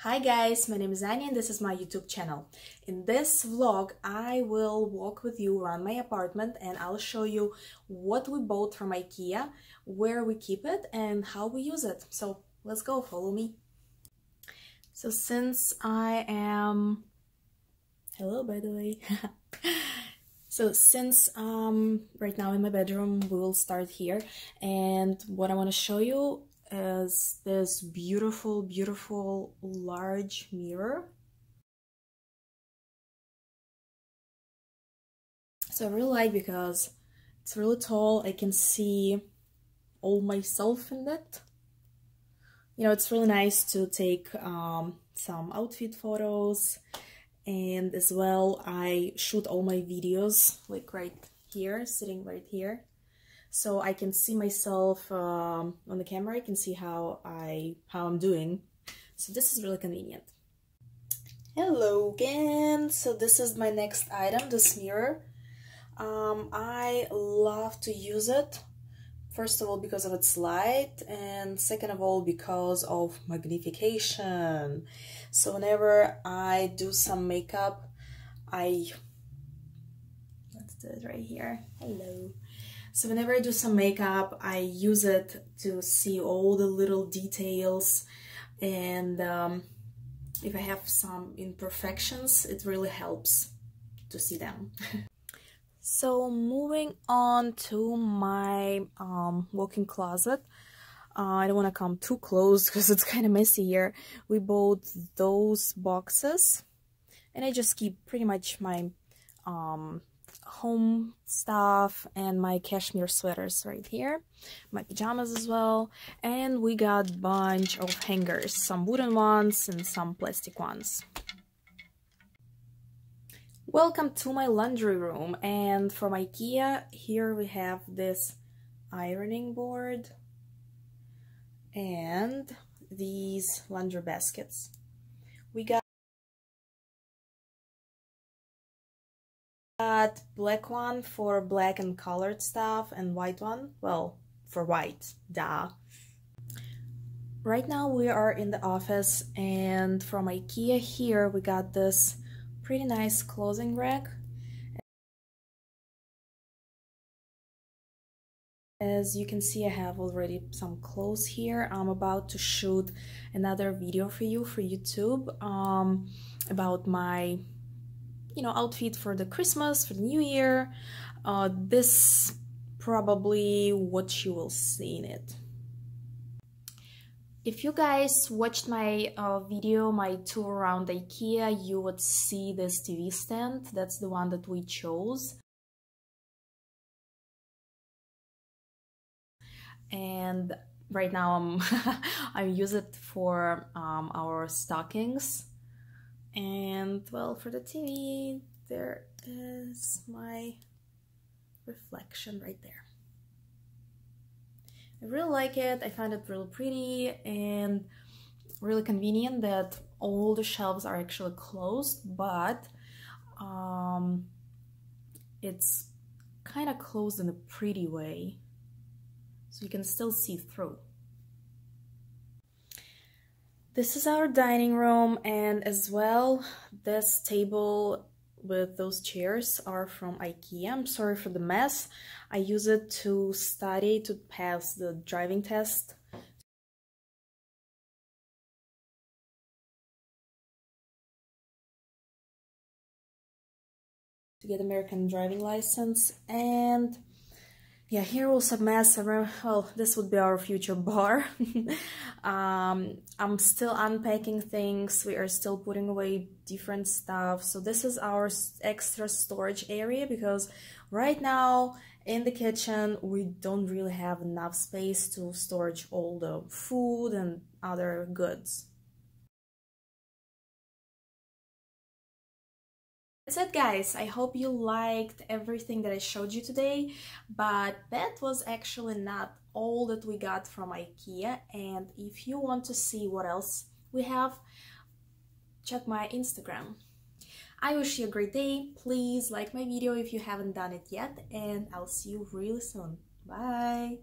Hi guys, my name is Anya and this is my YouTube channel. In this vlog, I will walk with you around my apartment and I'll show you what we bought from Ikea, where we keep it and how we use it. So let's go, follow me. So since I am... Hello, by the way. So since right now in my bedroom, we will start here, and what I want to show you is this beautiful large mirror. So I really like because it's really tall. I can see all myself in it. You know, it's really nice to take some outfit photos, and as well I shoot all my videos like right here, sitting right here. So I can see myself on the camera. I can see how I'm doing. So this is really convenient. Hello again. So this is my next item, this mirror. I love to use it. First of all, because of its light, and second of all, because of magnification. So whenever I do some makeup, let's do it right here. Hello. So whenever I do some makeup, I use it to see all the little details, and if I have some imperfections, it really helps to see them. So moving on to my walk-in closet. I don't want to come too close because it's kind of messy here. We bought those boxes, and I just keep pretty much my home stuff and my cashmere sweaters right here, my pajamas as well, and we got a bunch of hangers, some wooden ones and some plastic ones. Welcome to my laundry room, and from Ikea here we have this ironing board and these laundry baskets. We got black one for black and colored stuff, and white one, well, for white, duh. Right now we are in the office, and from Ikea here we got this pretty nice clothing rack. As you can see, I have already some clothes here. I'm about to shoot another video for you for YouTube about my outfit for the Christmas, for the New Year. This probably what you will see in it. If you guys watched my video, my tour around Ikea, you would see this TV stand. That's the one that we chose. And right now I use it for our stockings. And well, for the TV, there is my reflection right there. I really like it. I find it really pretty and really convenient that all the shelves are actually closed, but it's kind of closed in a pretty way, so you can still see through. This is our dining room, and as well, this table with those chairs are from Ikea. I'm sorry for the mess. I use it to study to pass the driving test. To get American driving license. And yeah, here was a mess. Well, this would be our future bar. I'm still unpacking things. We are still putting away different stuff. So this is our extra storage area, because right now in the kitchen we don't really have enough space to storage all the food and other goods. That's it, guys. I hope you liked everything that I showed you today, but that was actually not all that we got from Ikea. And if you want to see what else we have, check my Instagram. I wish you a great day. Please like my video if you haven't done it yet, and I'll see you really soon. Bye!